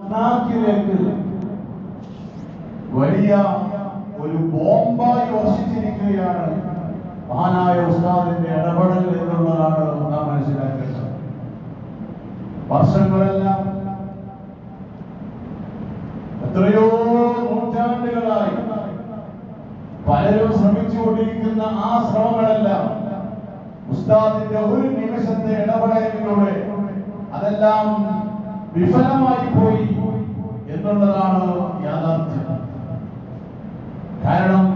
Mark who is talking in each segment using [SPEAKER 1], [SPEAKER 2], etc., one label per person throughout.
[SPEAKER 1] നാക്കിലേക്ക് വലിയ ഒരു ബോംബായി വർഷിച്ചിരിക്കുകയാണ് മഹാനായ ഉസ്താദിന്റെ ഇടപെടൽ എന്നുള്ളതാണ് നാം മനസ്സിലാക്കേണ്ടത്. വർഷങ്ങളെല്ലാം എത്രയോ നൂറ്റാണ്ടുകളായി പലരും ശ്രമിച്ചുകൊണ്ടിരിക്കുന്ന ആ ശ്രമങ്ങളെല്ലാം ഉസ്താദിന്റെ ഒരു നിമിഷത്തെ ഇടപെടലിലൂടെ അതെല്ലാം വിഫലമായി പോയി എന്നുള്ളതാണ് യാഥാർത്ഥ്യം. കാരണം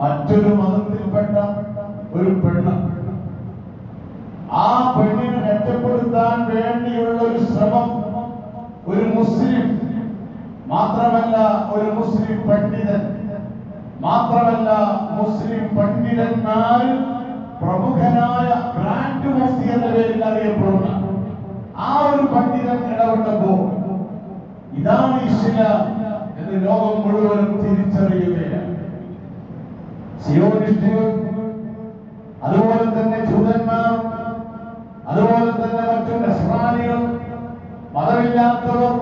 [SPEAKER 1] മറ്റൊരു മതത്തിൽപ്പെട്ട ഒരു പെണ്ണ്, ആ പെണ്ണിനെ രക്ഷപ്പെടുത്താൻ വേണ്ടിയുള്ള ഒരു ശ്രമം ഒരു മുസ്ലിം, മാത്രമല്ല ഒരു മുസ്ലിം പണ്ഡിതൻ, മാത്രമല്ല മുസ്ലിം പണ്ഡിതന്മാരിൽ പ്രമുഖനായ ഗ്രാൻഡ് മുഫ്തി എന്ന പേരിൽ അറിയപ്പെടുന്ന ആ ഒരു പണ്ഡിതൻ ഇടപെട്ടപ്പോ ഇതാണ് ഇസ്ലാം എന്ന് ലോകം മുഴുവനും തിരിച്ചറിയുകയാണ്. സിയോണിസ്റ്റുകൾ, അതുപോലെ തന്നെ ജൂതന്മാർ, അതുപോലെ തന്നെ മറ്റു നസ്രാനികൾ, മതമില്ലാത്തവർ,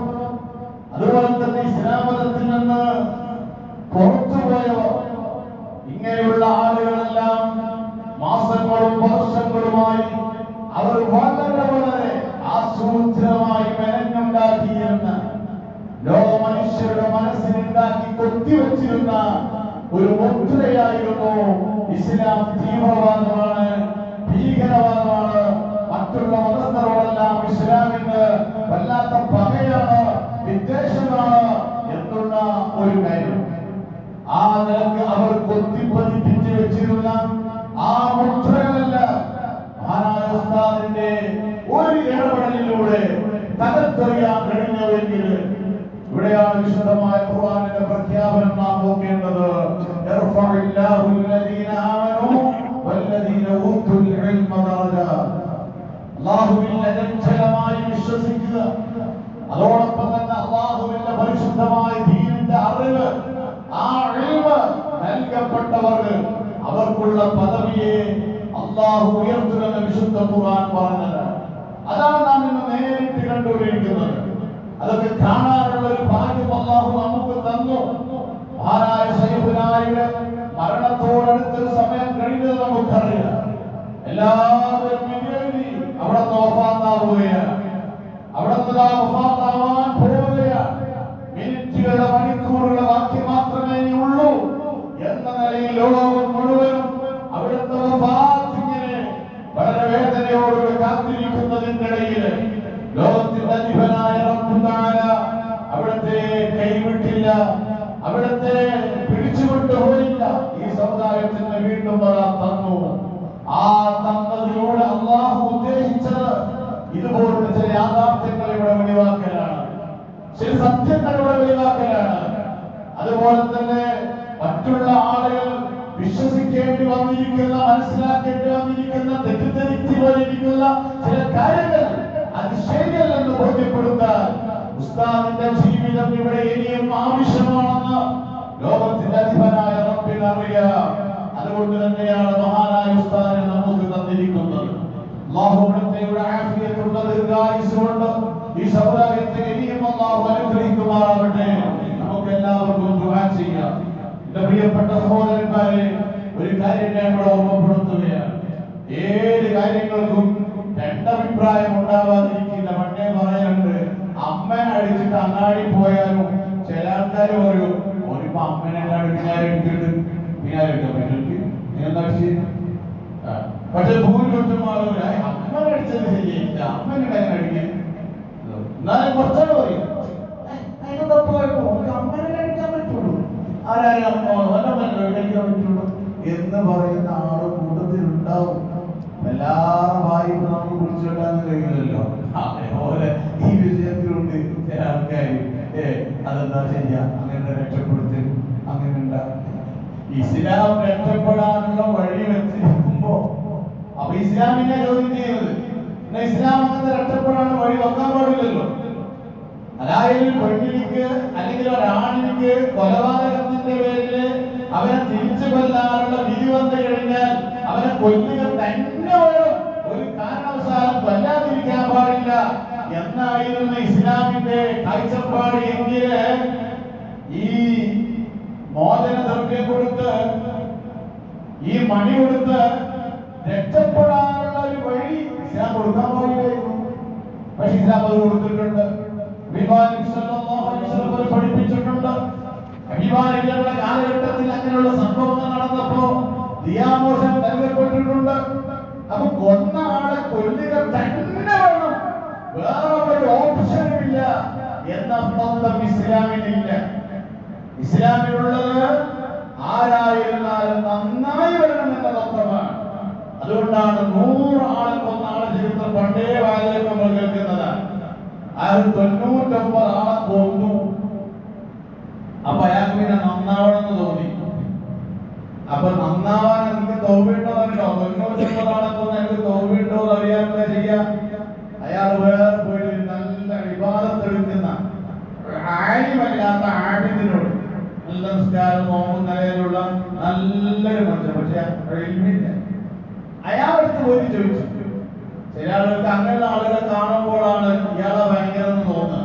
[SPEAKER 1] അതുപോലെ തന്നെ ഇസ്ലാം മതത്തിൽ നിന്ന് പുറത്തുപോയവർ, ഇങ്ങനെയുള്ള ആളുകളെല്ലാം മാസങ്ങളും വർഷങ്ങളുമായി അവർ വളരെ വളരെ ആസൂത്രിതമായി മെനഞ്ഞുണ്ടാക്കിയിരുന്ന, ലോക മനുഷ്യരുടെ മനസ്സിലുണ്ടാക്കി കൊത്തിവെച്ചിരുന്ന ഒരു മുദ്രയായിരുന്നു ഇസ്ലാം. തീവ്രവാദമാണ്, ഭീകരവാദമാണ്, മറ്റുള്ള മതസ്ഥരോടെല്ലാം ഇസ്ലാമിന് വല്ലാത്ത പകയാണ്, വിദ്വേഷമാണ് എന്നുള്ള ഒരു കാര്യം. ആ നിലക്ക് അവർ കൊത്തിപ്പതിപ്പിച്ച് വെച്ചിരുന്ന ആ മുദ്രകളെല്ലാം മഹാനായ ഉസ്താദിന്റെ ഒരു ഇടപെടലിലൂടെ തകർത്തെറിയാൻ കഴിഞ്ഞുവെങ്കിൽ ഇവിടെയാണ് വിശുദ്ധമായ ഖുർആനിന്റെ പ്രഖ്യാപനം നാം നോക്കേണ്ടത്. യർഫഉല്ലാഹു അല്ലദീന ആമനൂ വല്ലദീന ഊതുൽ ഇൽമ ദറജാത്. അല്ലാഹുവിൽ അചഞ്ചലമായി വിശ്വസിക്കുക, അതോടൊപ്പം തന്നെ അല്ലാഹുവിന്റെ പരിശുദ്ധമായ ദീനിന്റെ അറിവ്, ആ ഇൽമ് നൽകപ്പെട്ടവർക്ക് അവർക്കുള്ള പദവിയെ അല്ലാഹു ഉയർത്തുമെന്ന് വിശുദ്ധ ഖുർആൻ പറഞ്ഞത്. അതാണ് നാം ഇന്ന് നേരിട്ട് കണ്ടുകൊണ്ടിരിക്കുന്നത്. അതൊക്കെ കാണാനുള്ള ഒരു ഭാഗ്യം അല്ലാഹു നമുക്ക് തന്നു. മഹാനായ ശൈഖുനായുടെ മരണത്തോടടുത്തൊരു സമയം കഴിഞ്ഞത് നമുക്കറിയാം. എല്ലാവരും വിധേയതി അവിടെ വഫാത്താവുകയാണ്, അവിടെ വഫാത്താവാൻ പോവുകയാണ്. മിനിറ്റുകളുടെ മണിക്കൂറുകളുടെ ബാക്കി മാത്രമേ ഉള്ളൂ എന്ന നിലയിൽ ലോകം മുഴുവനും അവിടുത്തെ വഫാത്തിനെ വളരെ വേദനയോട് കാത്തിരിക്കുന്നതിനിടയിൽ ലോകത്തിന്റെ അധിപനായ റബ്ബുൽ തആല അവിടുത്തെ കൈവിട്ടില്ല, അവിടുത്തെ പിടിച്ചുകൊണ്ടുപോയില്ല. ഈ സമുദായത്തിന് വീണ്ടും തന്നു. ആ തന്നതിലൂടെ അല്ലാഹു ഉദ്ദേശിച്ചത് ഇതുപോലുള്ള ചില യാഥാർത്ഥ്യങ്ങൾ ഇവിടെ വെളിവാക്കലാണ്, ചില സത്യങ്ങൾ ഇവിടെ വെളിവാക്കലാണ്. അതുപോലെ തന്നെ മറ്റുള്ള ആളുകൾ വിശ്വസിക്കേണ്ടി വന്നിരിക്കുന്ന, മനസ്സിലാക്കേണ്ടി വന്നിരിക്കുന്ന, തെറ്റിദ്ധരിച്ചു പോയിരിക്കുന്ന ചില കാര്യങ്ങൾ അത് ശരിയല്ലെന്ന് ബോധ്യപ്പെടുത്താൻ ഉസ്താദിന്റെ ജീവിതം ഇവിടെ ഇനിയും ആവശ്യമാണെന്ന് ലോകത്തിന്റെ അധിപനായ റബ്ബിന് അറിയാം. അതുകൊണ്ട് തന്നെയാണ് മഹാനായ ഉസ്താദിനെ നമുക്ക് തന്നിരിക്കുന്നത്. അല്ലാഹു അവിടുത്തെ ആഫിയത്തുള്ള ദീർഘായുസ്സ് കൊണ്ട് ഈ സമുദായത്തെ ഇനിയും അല്ലാഹു അനുഗ്രഹിക്കുമാറാവട്ടെ. നമുക്ക് എല്ലാവർക്കും ദുആ ചെയ്യാം. എന്റെ പ്രിയപ്പെട്ട സഹോദരന്മാരെ, ഒരു കാര്യം ഞാൻ ഇവിടെ ഓർമ്മപ്പെടുത്തുകയാണ്. ഏത് കാര്യങ്ങൾക്കും രണ്ടഭിപ്രായം ഉണ്ടാവാതിരിക്കില്ല. പണ്ടേ പറയാറുണ്ട്, അമ്മനെ അടിച്ചിട്ട് അങ്ങാടി പോയാലും ചില ആൾക്കാർ പറയും, ഓനിപ്പോ അമ്മനെ അടിച്ചിട്ട് പിന്നാലെടുക്കാൻ പറ്റും, എന്താ ശരി. പക്ഷെ ഭൂരിപക്ഷം ആളുകൾ അമ്മനെ അടിച്ചത് ശരിയായില്ല, അമ്മനെ അടിക്കാൻ എന്നാലും കുറച്ചാണ് പറയും അമ്മനെ അടിക്കാൻ പറ്റുള്ളൂ, ആരാരും കഴിക്കാൻ പറ്റുള്ളൂ എന്ന് പറയുന്ന ആള് കൂട്ടത്തിൽ ഉണ്ടാവും. എല്ലാവരും വായ്പ നമുക്ക് കുറിച്ചിടാൻ കഴിയില്ലല്ലോ. അതേപോലെ ഈ വിഷയത്തിലുണ്ട് ചില ആൾക്കാർ, അതെന്താ ശരിയാ, അങ്ങനെ രക്ഷപ്പെടുത്തി അങ്ങനെ ഉണ്ടാകും. ഇസ്ലാം രക്ഷപ്പെടാനുള്ള വഴി വെച്ചിരിക്കുമ്പോ അപ്പൊ ഇസ്ലാമിനെ ചോദ്യം ചെയ്യുന്നത്, എന്നാ ഇസ്ലാം അങ്ങനത്തെ രക്ഷപ്പെടാനുള്ള വഴി വെക്കാൻ പാടില്ലല്ലോ. അതായത് പെണ്ണിനിക്ക് അല്ലെങ്കിൽ ഒരാണിനിക്ക് കൊലപാതകത്തിന്റെ പേരില് അവനെ തിരിച്ചു കൊല്ലാനുള്ള വിധി വന്നു കഴിഞ്ഞാൽ അവനെ കൊല്ലുക തന്നെ വേണം, ഒരു കാരണവശാലും കൊല്ലാതിരിക്കാൻ പാടില്ല എന്ന എന്നായിരുന്നു ഇസ്ലാമിന്റെ കാഴ്ചപ്പാട് എങ്കില് ഈ മോചന ദ്രവ്യം കൊടുത്ത് ഈ മണി കൊടുത്ത് രക്ഷപ്പെടാനുള്ള ഒരു വഴി ഇസ്ലാം കൊടുക്കാൻ പോയില്ലായിരുന്നു. പക്ഷെ ഇസ്ലാം അത് കൊടുത്തിട്ടുണ്ട്. പഠിപ്പിച്ചിട്ടുണ്ട്. അഭിമാനികളുടെ കാലഘട്ടത്തിൽ അങ്ങനെയുള്ള സംഭവങ്ങൾ നടന്നപ്പോ ദിയാമോശം നൽകപ്പെട്ടിട്ടുണ്ട്. അപ്പൊ കൊന്ന ആളെ കൊല്ലുക തന്നെ വേണം, വേറെ ഓപ്ഷനുമില്ല എന്ന അർത്ഥം ഇസ്ലാമിനില്ല. ഇസ്ലാമിലുള്ളത് ആരായിരുന്നാലും നന്നായി വരണം എന്ന തത്വമാണ്. അതുകൊണ്ടാണ് 100 ആളെ കൊന്ന ആളെ ചരിത്രം പണ്ടേ വായിലേക്ക് നമ്മൾ കേൾക്കുന്നതാണ്. അയാൾ 99 ആളെ കൊന്നു. അപ്പൊ അയാൾക്ക് പിന്നെ നന്നാവണമെന്ന് തോന്നി. അപ്പൊ നന്നാവാൻ എനിക്ക് തൗബയുണ്ടോ അറിയണോ? 99 ആളെ കൊന്ന എനിക്ക് തൗബയുണ്ടോ എന്ന് അറിയാമെന്ന് ചെയ്യാം. അയാൾ വേറെ പോയി നല്ല വിവാദത്തെടുക്കുന്ന ആലിമല്ലാത്ത ആലിമിനോട്, നല്ല നിസ്കാരം നോമ്പും നിലയിലുള്ള നല്ലൊരു മനുഷ്യൻ, പക്ഷെ ഇൽമില്ല, അയാളടുത്ത് പോയി ചോദിച്ചു. ചില ആളുകൾക്ക് അങ്ങനെയുള്ള ആളുകളെ കാണുമ്പോഴാണ് ഇയാളെ ഭയങ്കര എന്ന് തോന്നുന്നത്.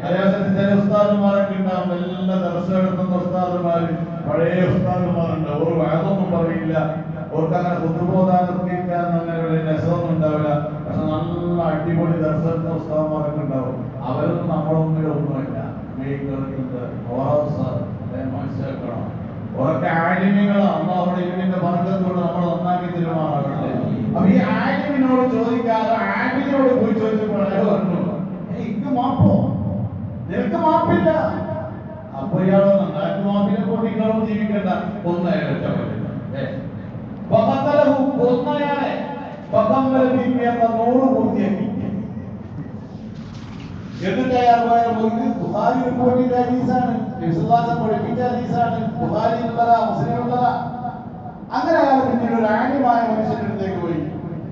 [SPEAKER 1] അതേസമയത്ത് ചില ഉസ്താദുമാരൊക്കെ ഉണ്ടാവും, നല്ല ദർശനം എടുക്കുന്ന ഉസ്താദുമാര്, പഴയ ഉസ്താദുമാരുണ്ട്. ഒരു വേദമൊന്നും പറയില്ല, അവർക്ക് അങ്ങനെ ബുദ്ധിബോധാൻ നിർത്തിക്കാൻ അങ്ങനെ രസമൊന്നും ഉണ്ടാവില്ല. പക്ഷെ നല്ല അടിപൊളി ദർശനത്തെ ഉസ്താദുമാരൊക്കെ ഉണ്ടാവും. അവരൊന്നും നമ്മളൊന്നും ഒന്നുമില്ല. മനസ്സിലാക്കണം, അവരൊക്കെ ആലിമ്യങ്ങളാണ്. അവിടെ ഇതിന്റെ വർഗത്തോട് നമ്മൾ നന്നാക്കി തീരുമാനമാകട്ടെ. അപ്പൊ ഈ ആലിമിനോട് ചോദിക്കാതെ ആലിമിനോട് പോയി ചോദിച്ചപ്പോൾ അയാൾ പറഞ്ഞു, എനിക്ക് മാപ്പോ, നിനക്ക് മാപ്പില്ല. അപ്പൊ ഇയാളോ നന്നായിട്ട് മാപ്പിനെ കൊണ്ട് നിങ്ങളും ജീവിക്കണ്ട, കൊന്നയാളെ രക്ഷപ്പെട്ടില്ല. കൊന്നയാളെ 100 പൂർത്തിയാക്കി. എന്നിട്ട് അയാൾ ബുഖാരി റിപ്പോർട്ട് ചെയ്ത ഹദീസാണ്, വിശ്വാസം പഠിപ്പിച്ച ഹദീസാണ്, ബുഖാരിയിലുള്ളതാ മുസ്ലിമുള്ളതാ. അങ്ങനെ അയാൾ പിന്നീട് ഒരു ആലിമായ മനുഷ്യന്റെ അടുത്തേക്ക് പോയി.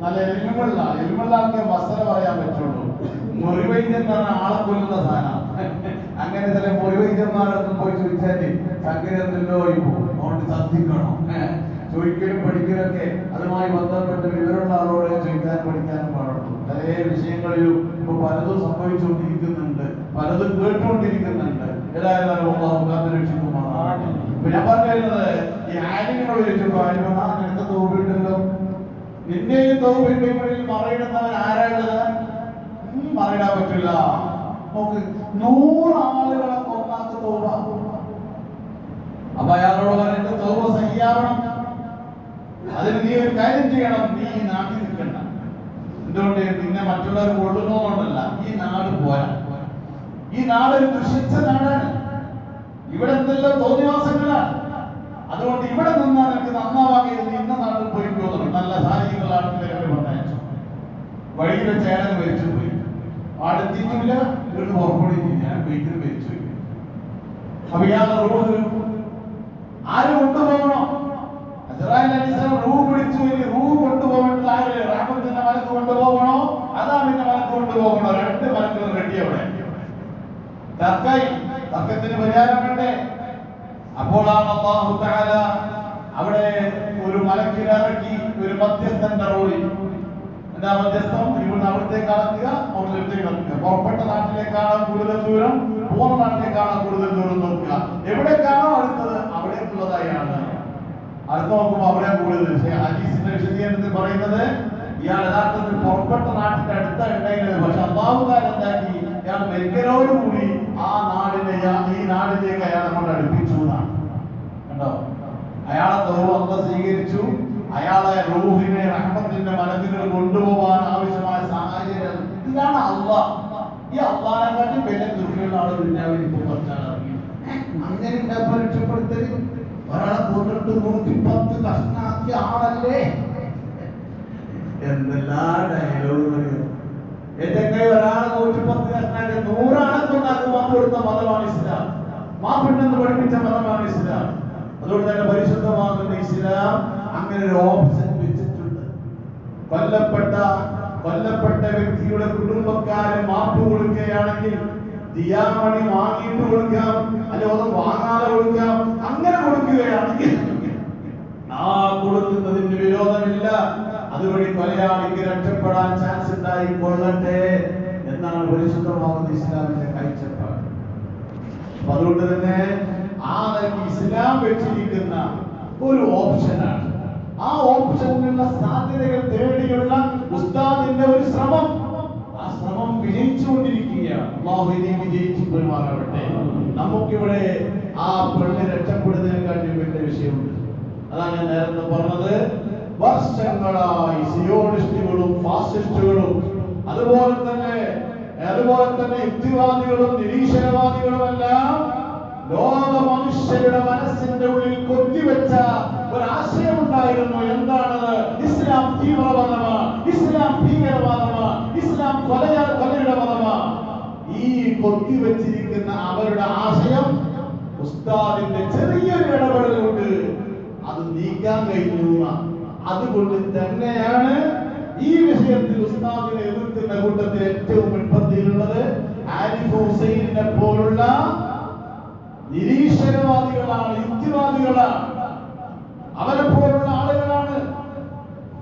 [SPEAKER 1] നല്ല എലുമുള്ള ആൾക്ക് മസല പറയാൻ പറ്റുള്ളൂ. മുറിവൈദ്യൻ എന്ന് പറഞ്ഞാൽ ആളെ കൊല്ലുന്ന സാധനം. അങ്ങനെ ചില മുറിവൈദ്യന്മാരൊക്കെ പോയി ചോദിച്ചാല് സംഗീതത്തിലോ അതുകൊണ്ട് ശ്രദ്ധിക്കണം. ചോദിക്കലും പഠിക്കലൊക്കെ അതുമായി ബന്ധപ്പെട്ട് വിവരമുള്ള ആളോട് ചോദിക്കാൻ പഠിക്കാനും പാടുള്ളൂ. പല വിഷയങ്ങളിലും ഇപ്പൊ പലതും സംഭവിച്ചുകൊണ്ടിരിക്കുന്നുണ്ട്, പലതും കേട്ടുകൊണ്ടിരിക്കുന്നുണ്ട്. ഏതായാലും രക്ഷിക്കുമാറാണ്. ഞാൻ പറഞ്ഞിരുന്നത്, ഈ ആലിമിനോട് ചോദിച്ചപ്പോ നിനക്ക് തോപിണ്ടല്ലോ, നിന്റെയും തോപിണ്ടെങ്കിൽ മറയിടുന്നവൻ ആരാളുള്ളത്? മറയിടാൻ പറ്റില്ല. നോക്ക്, 100 ആളുകളെ കൊന്നാക്ക് തോപ. അപ്പൊ അയാളോട് പറഞ്ഞിട്ട് തോപ സഹിയാവണം. അതിന് നീ ഒരു കാര്യം ചെയ്യണം, നീ ഈ നാട്ടിൽ നിൽക്കണ്ട. എന്തുകൊണ്ട്? പിന്നെ മറ്റുള്ളവർ കൊള്ളുന്നതുകൊണ്ടല്ല, ഈ നാട് പോരാ. ഈ നാട് ഒരു ദുഷിച്ച നാടാണ്. ഇവിടെ എന്തെല്ലാം തോന്നിവാസങ്ങളാണ്. അതുകൊണ്ട് ഇവിടെ നിന്നാൽ എനിക്ക് നന്നാവാകിയത് ഇന്ന നാട്ടിൽ പോയി തോന്നണം. നല്ല സാഹചര്യങ്ങൾ നാട്ടിലേക്ക് വന്നയച്ചു. വഴിയിൽ വെച്ച് അയാളെ മരിച്ചു പോയി. അടുത്തിട്ടില്ല, ഇവർക്ക് പുറപ്പെടുകയും ഞാൻ വീട്ടിൽ മരിച്ചു പോയി. അപ്പൊ ഇയാളുടെ റൂഹ് ആര് കൊണ്ടുപോകണം? റൂഹ് പിടിച്ചു പോയി. റൂഹ് കൊണ്ടുപോകേണ്ടത് ആര്? റാഹത്തിന്റെ മലക്ക് കൊണ്ടുപോകണോ അദാമിന്റെ മലക്ക് കൊണ്ടുപോകണോ? 2 മലക്കുകൾ റെഡി. അവിടെ തർക്കത്തിന് പരിഹാരം വേണ്ടേ? അപ്പോഴാണ് അല്ലാഹു തആല അവിടെ ഒരു മലക്കിനെ ഇറക്കി, ഒരു മധ്യസ്ഥന്റെ റോളിൽ. എന്താ മധ്യസ്ഥം? ഇവിടുന്ന് അവിടത്തേക്ക് അളക്കുക, അവിടത്തേക്ക് അളക്കുക. പുറപ്പെട്ട നാട്ടിലേക്കാണ് കൂടുതൽ ദൂരം, പോകുന്ന നാട്ടിലേക്കാണ് കൂടുതൽ ദൂരം നോക്കുക. എവിടേക്കാണോ അടുത്തത് അവിടേക്കുള്ളതായാണ്. അടുത്ത് നോക്കുമ്പോൾ അവിടെ കൂടുതൽ. ഹദീസിന്റെ വിശദീകരണത്തിൽ പറയുന്നത് ഇയാൾ യഥാർത്ഥത്തിൽ പുറപ്പെട്ട നാട്ടിന്റെ അടുത്ത ഉണ്ടായിരുന്നത്. പക്ഷെ അല്ലാഹു തആല എന്താക്കി? ഇയാൾ മെക്കലോടുകൂടി ആ നാടിനെ ഈ നാടിലേക്ക് അയാളെ കൊണ്ട് അടുപ്പിച്ചു എന്നാണ്. കണ്ടോ? അയാളെ തൗബ സ്വീകരിച്ചു. അയാളെ റൂഹിനെ റഹ്മത്തിന്റെ മലക്കുകൾ കൊണ്ടുപോകാൻ ആവശ്യമായ സാഹചര്യം. ഇതാണ് അള്ളാഹ്. ഈ അള്ളാഹിനെക്കാട്ടി വലിയ ദുഃഖമുള്ള ആള് ദുനിയാവിൽ ഇപ്പോൾ കുറച്ചാണ് ഇറങ്ങി. അങ്ങനെ രക്ഷപ്പെടുത്തൽ ഒരാളെ കൊണ്ടിട്ട് 110 കഷ്ണാക്കിയ ആളല്ലേ? എന്തെല്ലാം ഡയലോഗുകൾ. ഏതൊക്കെ ഒരാളെ 110 കഷ്ണാക്കിയ 100 ആളെ കൊണ്ടാക്കി മാപ്പ് കൊടുത്ത മതമാണ് ഇസ്ലാം. മാപ്പിട്ടെന്ന് പഠിപ്പിച്ച മതമാണ് ഇസ്ലാം. അതുകൊണ്ട് തന്നെ പരിശുദ്ധമാകുന്ന ഇസ്ലാം അങ്ങനെ ഒരു ഓപ്ഷൻ വെച്ചിട്ടുണ്ട്. കൊല്ലപ്പെട്ട വ്യക്തിയുടെ കുടുംബക്കാര് മാപ്പ് കൊടുക്കുകയാണെങ്കിൽ ദിയാമണി വാങ്ങിയിട്ട് കൊടുക്കാം, അല്ലെങ്കിൽ അത് വാങ്ങാതെ കൊടുക്കാം. അങ്ങനെ കൊടുക്കുകയാണെങ്കിൽ ആ കൊടുക്കുന്നതിന് വിരോധമില്ല. അതുവഴി കൊലയാളിക്ക് രക്ഷപ്പെടാൻ ചാൻസ് ഉണ്ടായിക്കൊള്ളട്ടെ എന്നാണ് പരിശുദ്ധമാകുന്ന ഇസ്ലാമിന്റെ കാഴ്ചപ്പാട്. അതുകൊണ്ട് തന്നെ ആ നിലയ്ക്ക് ഇസ്ലാം വെച്ചിരിക്കുന്ന ഒരു ഓപ്ഷനാണ്. ആ ഓപ്ഷനിലുള്ള സാധ്യതകൾ തേടിയുള്ള ഉസ്താദിന്റെ ഒരു ശ്രമം, ആ ശ്രമം വിജയിച്ചുകൊണ്ടിരിക്കുകയാണ്. അല്ലാഹു ഇനി വിജയിച്ചു പെരുമാറാവട്ടെ. നമുക്കിവിടെ ആ പെണ്ണ് രക്ഷപ്പെടുന്നതിനെക്കാട്ടി വലിയ വിഷയമുണ്ട്. അതാണ് ഞാൻ നേരത്തെ പറഞ്ഞത്. വർഷങ്ങളായി സിയോണിസ്റ്റുകളും ഫാസിസ്റ്റുകളും അതുപോലെ തന്നെ യുക്തിവാദികളും നിരീശ്വരവാദികളും എല്ലാം ലോക മനുഷ്യരുടെ മനസ്സിന്റെ ഉള്ളിൽ കൊത്തിവെച്ച ഒരാശയം ഉണ്ടായിരുന്നു. എന്താണത്? ഇസ്ലാം തീവ്രവാദമാണ്, ഇസ്ലാം ഭീകരവാദമാണ്, ഇസ്ലാം കൊലയുടെ മതമാണ്. ഈ കൊത്തിവെച്ചിരിക്കുന്ന അവരുടെ ആശയം ഉസ്താദിന്റെ ചെറിയൊരു ഇടപെടൽ കൊണ്ട് അത് നീക്കാൻ കഴിഞ്ഞു. അതുകൊണ്ട് തന്നെയാണ് ഈ വിഷയത്തിൽ ഉസ്താദിനെ എതിർക്കുന്ന കൂട്ടത്തിൽ ഏറ്റവും മുൻപന്തിയിലുള്ളത് ആരിഫ് ഹുസൈനെ പോലുള്ള നിരീശ്വരവാദികളാണ്, യുക്തിവാദികളാണ്, അവരെ പോലുള്ള ആളുകളാണ്.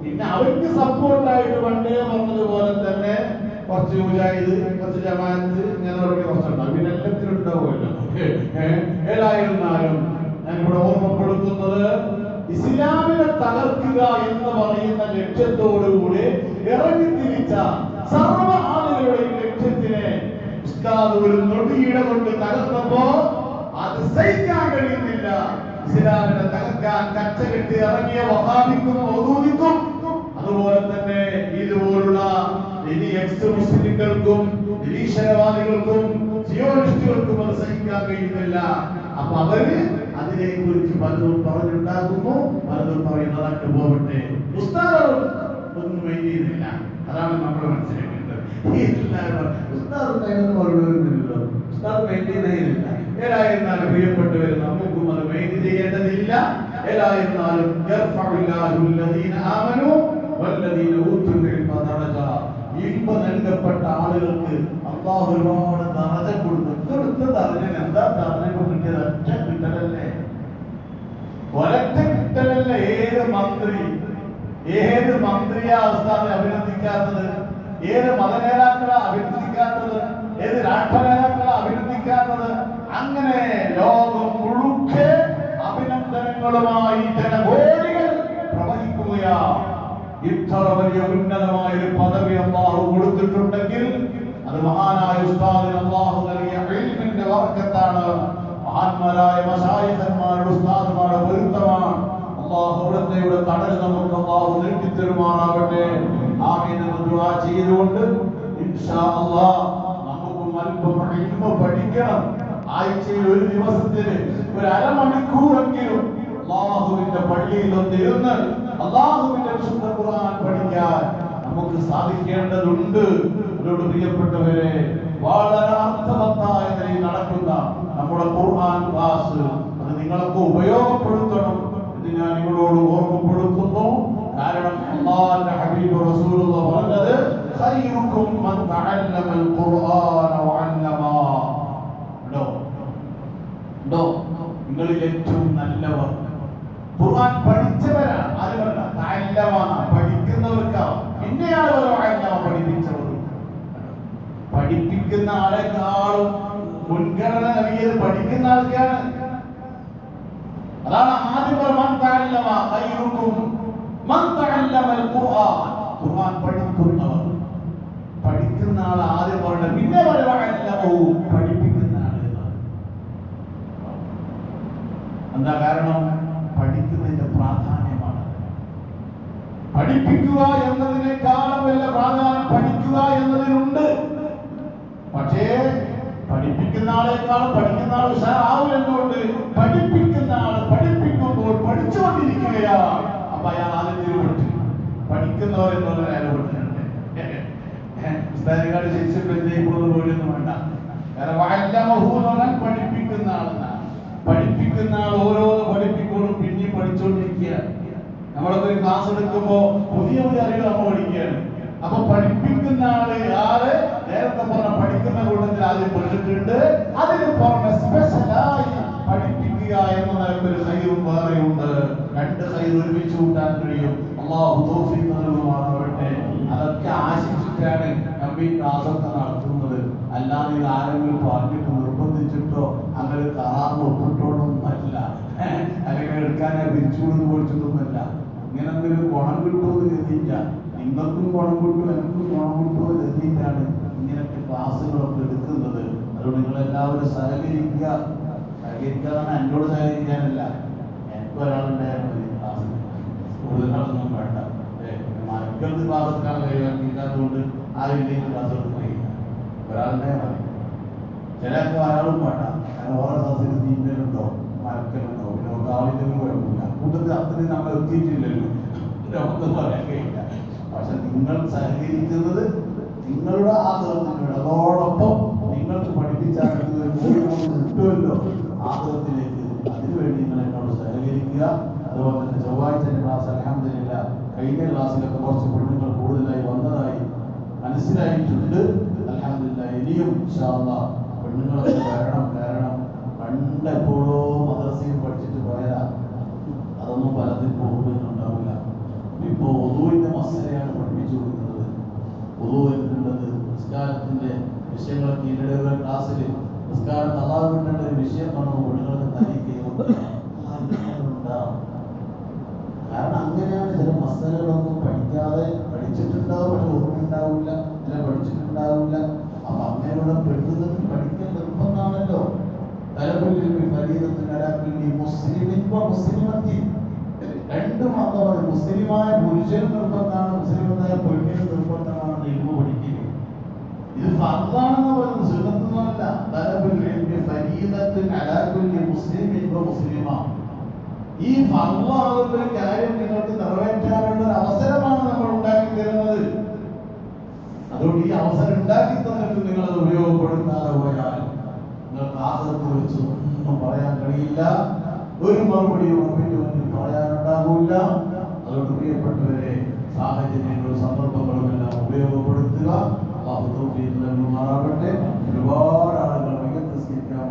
[SPEAKER 1] പിന്നെ അവർക്ക് സപ്പോർട്ടായിട്ട് പണ്ടേ പറഞ്ഞതുപോലെ തന്നെ കുറച്ച് മുജാഹിദ്, കുറച്ച് ജമാഅത്ത്, ഇങ്ങനെ തുടങ്ങിയ കുറച്ചുണ്ടാവും. പിന്നെ എല്ലാത്തിലും ഉണ്ടാവുമല്ലോ. ഏതായിരുന്നാലും ഞാനിവിടെ ഓർമ്മപ്പെടുത്തുന്നത്, ഇസ്ലാമിനെ തകർക്കുക എന്ന് പറയുന്ന ലക്ഷ്യത്തോടുകൂടി ഇറങ്ങിത്തിരിച്ച സർവ്വ ആളുകളുടെയും ലക്ഷ്യത്തിനെ ഉസ്താദ് ഒരു നൊടിയിട കൊണ്ട് തകർത്തപ്പോ അത് സഹിക്കാൻ കഴിയുന്നില്ല. ഇസ്ലാമിനെ തകർക്കാൻ കച്ചകെട്ടി ഇറങ്ങിയ വഹാബിക്കും മൗദൂദിക്കും അതുപോലെ തന്നെ ഇതുപോലുള്ള ഇനി മുസ്ലിങ്ങൾക്കും നിരീശ്വരവാദികൾക്കും സിയോണിസ്റ്റുകൾക്കും അത് സഹിക്കാൻ കഴിയുന്നില്ല. അപ്പൊ അവര് അതിനെ കുറിച്ച് പലതും പറഞ്ഞുണ്ടാക്കുന്നു, പലതും പറയുന്നതായിട്ട് പോകട്ടെ. ഉസ്താദ് ഒന്നും ചെയ്യുന്നില്ല. അതാണ് നമ്മൾ മനസ്സിലാക്കേണ്ടത്. ഉസ്താദ് മെയിൻറ്റെയിൻ ചെയ്യുന്നില്ല. ഏതായിരുന്നാലും പ്രിയപ്പെട്ടവർ, നമുക്കും അത് മെയിൻറ്റെയിൻ ചെയ്യേണ്ടതില്ല. ഏതായിരുന്നാലും ഇൽമ നൽകപ്പെട്ട ആളുകൾക്ക് അല്ലാഹു ഒരുപാട് ദറജ കൊടുത്തു. എന്താ ദറജ കിട്ടിയത്? ഒറ്റ കിട്ടലല്ലേ, ഒരൊറ്റ കിട്ടലല്ലേ. ഏത് മന്ത്രിയാ ഉസ്താദിനെ അഭിനന്ദിക്കാത്തത്? ഏത് മതനേതാക്കളെ അഭിനന്ദിക്കാത്തത്? ഏത് രാഷ്ട്ര നേതാക്കളെ അഭിനന്ദിക്കാത്തത്? അങ്ങനെ ലോകം മുഴുക്കെ അഭിനന്ദനങ്ങളുമായി ജനകോടികൾ പ്രവഹിക്കുകയാണ്. ഇത്ര വലിയ ഉന്നതമായ ഒരു പദവി അല്ലാഹു കൊടുത്തിട്ടുണ്ടെങ്കിൽ അത് മഹാനായ ഉസ്താദിന് അല്ലാഹു നൽകിയ ഇൽമിന്റെ ബർക്കത്താണ്. മഹാന്മാരായ മശായിഖന്മാരുടെ ഉസ്താദുമാരുടെ പൊരുത്തമാണ്. അല്ലാഹു അവിടുത്തെ തണൽ നമുക്ക് അല്ലാഹു നീട്ടിത്തരുമാറാവട്ടെ. ആമീൻ എന്ന് ദുആ ചെയ്തുകൊണ്ട് ഇൻഷാ അല്ലാഹ് നമുക്കും അല്പം ഇൽമ പഠിക്കണം. ആഴ്ചയിൽ ഒരു ദിവസത്തിന് ഒരു അരമണിക്കൂറെങ്കിലും അല്ലാഹുവിന്റെ പള്ളിയിൽ ഒന്നിരുന്ന് അല്ലാഹുവിന്റെ വിശുദ്ധ ഖുർആൻ പഠിക്കാൻ നമുക്ക് സാധിക്കേണ്ടതുണ്ട്. അതോട് പ്രിയപ്പെട്ടവരെ, വളരെ അർത്ഥവത്തായ നിലയിൽ നടക്കുന്ന നമ്മുടെ ഖുർആൻ ക്ലാസ് അത് നിങ്ങൾക്ക് ഉപയോഗപ്പെടുത്തണം എന്ന് ഞാൻ നിങ്ങളോട് ഓർമ്മപ്പെടുത്തുന്നു. കാരണം അല്ലാഹുവിന്റെ ഹബീബ് റസൂലുള്ളാഹി പറഞ്ഞത് ഖൈറുക്കും മൻ തഅല്ലമൽ ഖുർആന വഅല്ലമാ. നിങ്ങളിൽ ഏറ്റവും നല്ലവർ ഖുർആൻ പഠിച്ചവരാണ്. ആരുമല്ല, തഅല്ലമാണ്, പഠിക്കുന്നവർക്കാണ്. പിന്നെയാണ് പഠിപ്പിച്ചവർ. പഠിപ്പിക്കുന്ന ആളെക്കാളും മുൻഗണന നൽകിയത് പഠിക്കുന്ന ആൾക്കാണ്. അതാണ് ആദ്യം മൻ തഅല്ലമ ഖൈറുക്കും മൻ തഅല്ലമൽ ഖുർആൻ. ഖുർആൻ പഠിക്കുന്നവർ, പഠിക്കുന്ന ആൾ ആദ്യം പറഞ്ഞത്. പിന്നെ പഠിപ്പിക്കുന്ന ആൾ. എന്താ കാരണം? പഠിക്കുന്നതിന്റെ പ്രാധാന്യമാണ്. പഠിപ്പിക്കുക എന്നതിനേക്കാളും വലിയ പ്രാധാന്യം പഠിക്കുക എന്നതിനുണ്ട്. പക്ഷേ പഠിപ്പിക്കുന്ന ആളെക്കാളും പഠിക്കുന്ന ആൾ ഉഷാറാവും. എന്തുകൊണ്ട്? പഠിപ്പിക്കുന്ന ആൾ പഠിപ്പിക്കുമ്പോൾ പഠിച്ചുകൊണ്ടിരിക്കുകയാണ്. അപ്പൊ അയാൾ ആദ്യം തിരുവിട്ട് പഠിക്കുന്നവർ എന്നുള്ള ഇടപെട്ടിട്ടുണ്ട്. ശിക്ഷിക്കുന്നത് പോലെയൊന്നും വേണ്ട. കാരണം പഠിപ്പിക്കുന്ന ആളെന്നാണ്. പഠിപ്പിക്കുന്ന ആൾ ഓരോന്ന് പഠിപ്പിക്കുമ്പോഴും പിന്നെയും പഠിച്ചുകൊണ്ടിരിക്കുക. നമ്മളൊക്കെ ഒരു ക്ലാസ് എടുക്കുമ്പോ പുതിയ അറിവ് നമ്മൾ പഠിക്കുകയാണ്. അപ്പൊ പഠിപ്പിക്കുന്ന ആള് നേരത്തെ പറഞ്ഞ പഠിക്കുന്ന കൂട്ടത്തിൽ ആദ്യം പഠിച്ചിട്ടുണ്ട്. അതിന് പുറമെ സ്പെഷ്യലായി പഠിപ്പിക്കുക എന്ന നിലക്കൊരു ഹൈറും വേറെയുണ്ട്. രണ്ട് ഹൈർ ഒരുമിച്ച് കൂട്ടാൻ കഴിയും. അല്ലാഹു തൗഫീഖ് നൽകുമാറാവട്ടെ. അതൊക്കെ ആശിച്ചിട്ടാണ് നമ്മൾ ഈ ക്ലാസ് ഒക്കെ നടത്തുന്നത്. അല്ലാതെ ഇത് ആരെങ്കിലും പറഞ്ഞിട്ട് നിർബന്ധിച്ചിട്ടോ അങ്ങനെ കറാറ് ഒപ്പിട്ടോളൊന്നുമല്ല, അല്ലെങ്കിൽ എടുക്കാനെ പിരിച്ചുകൊടുത്ത് പോയിട്ടൊന്നുമല്ല. ഇങ്ങനെ എന്തെങ്കിലും ഗുണം കിട്ടുമെന്ന് കരുതിയില്ല. നിങ്ങൾക്കും ഗുണം കിട്ടും, എനിക്കും ഗുണം കിട്ടുമെന്ന് കരുതിയിട്ടാണ് ഇങ്ങനത്തെ ക്ലാസ്സുകളൊക്കെ എടുക്കുന്നത്. അതുകൊണ്ട് നിങ്ങളെല്ലാവരും സഹകരിക്കുക. സഹകരിക്കാതാണ് എന്നോട് സഹകരിക്കാനല്ല, എനിക്ക് ഒരാളുണ്ടായിരുന്നു ഈ ക്ലാസ്സിൽ. കൂടുതലൊന്നും വേണ്ട. മക്കൾക്ക് ക്ലാസ് എടുക്കാൻ കഴിയാത്തതുകൊണ്ട് ആരുടെയും ക്ലാസ് എടുക്കാൻ കഴിയില്ല. ഒരാളുടെ മതി. ചിലർക്ക് ഒരാളും വേണ്ട. അങ്ങനെ ഓരോ ക്ലാസ്സിൽ നീന്തലുണ്ടോ മരക്കലുണ്ടോ പിന്നെ നമുക്ക് ആളില്ലെങ്കിൽ കുഴപ്പമില്ല. കൂട്ടത്തിൽ അത്രയും നമ്മൾ എത്തിയിട്ടില്ലല്ലോ, നമുക്ക് പറയാൻ കഴിയില്ല. പക്ഷെ നിങ്ങൾ സഹകരിക്കുന്നത് നിങ്ങളുടെ ആദരത്തിനോട്, അതോടൊപ്പം നിങ്ങൾക്ക് പഠിപ്പിച്ചാൽ കിട്ടുമല്ലോ ആദരത്തിലേക്ക്. അതിനുവേണ്ടി നിങ്ങൾ എന്നോട് സഹകരിക്കുക. അതുപോലെ തന്നെ ചൊവ്വാഴ്ച ക്ലാസ് അൽഹംദുലില്ലാ കഴിഞ്ഞ ക്ലാസ്സിലൊക്കെ കുറച്ച് പെണ്ണുങ്ങൾ കൂടുതലായി വന്നതായി മനസ്സിലായിട്ടുണ്ട്. അൽഹംദുലില്ലാ ഇനിയും ഇൻഷാ അല്ലാഹ് പെണ്ണുങ്ങളൊക്കെ വരണം. കാരണം പണ്ടെപ്പോഴോ മദ്രസയിൽ പഠിച്ചിട്ട് പോയാൽ അതൊന്നും പലതിനും പോകുന്നുണ്ടാവില്ല. ഇപ്പോൾ ഉദൂവിൻ്റെ മസലയാണ് പഠിപ്പിച്ചു കൊടുക്കുന്നത്. ഉദൂ എന്നുള്ളത് നിസ്കാരത്തിൻ്റെ വിഷയങ്ങളൊക്കെ ഈയിടെ ക്ലാസ്സിൽ നിസ്കാരം തള്ളാവിട്ടേണ്ട ഒരു വിഷയം പറഞ്ഞു പെണ്ണുങ്ങൾക്ക് തനിക്കുണ്ടാവും. കാരണം അങ്ങനെയാണ് ചില മസലകളൊന്നും പഠിച്ചിട്ടുണ്ടാവും, പക്ഷെ ഓർമ്മയുണ്ടാവില്ല, അല്ല പഠിച്ചിട്ടുണ്ടാവില്ല. അപ്പൊ അങ്ങനെയുള്ള പെണ്ണുങ്ങൾക്ക് പഠിക്കാൻ നിർബന്ധമാണല്ലോ. രണ്ട് മാത്രമാണ് മുസ്ലിമായ പുരുഷനും നിർബന്ധമാണ്, മുസ്ലിമായ പെണ്ണിനും നിർബന്ധമാണ് ഇൽമു പഠിക്കുന്നത്. ഇത് ഫർളാണെന്ന് പറയുന്നത് സുന്നത്തൊന്നുമല്ല. ഈ ഫർളാകുന്ന ഒരു കാര്യം നിങ്ങൾക്ക് നിറവേറ്റാനുള്ള ഒരു അവസരമാണ് നമ്മൾ ഉണ്ടാക്കി തരുന്നത്. അതുകൊണ്ട് ഈ അവസരം ഉണ്ടാക്കി തന്നിട്ട് നിങ്ങളത് ഉപയോഗപ്പെടുത്താതെ പോയാൽ നിങ്ങൾക്ക് ആദരത്തിൽ വെച്ച് ഒന്നും പറയാൻ കഴിയില്ല, ഒരു മറുപടിയും ഉറപ്പിന്റെ മുന്നിൽ പറയാനുണ്ടാകില്ല. അതുകൊണ്ട് പ്രിയപ്പെട്ടവരെ, സാഹചര്യങ്ങളും സന്ദർഭങ്ങളും എല്ലാം ഉപയോഗപ്പെടുത്തുക. അല്ലാഹു തൗഫീഖ് നൽകുമാറാകട്ടെ. ഒരുപാട്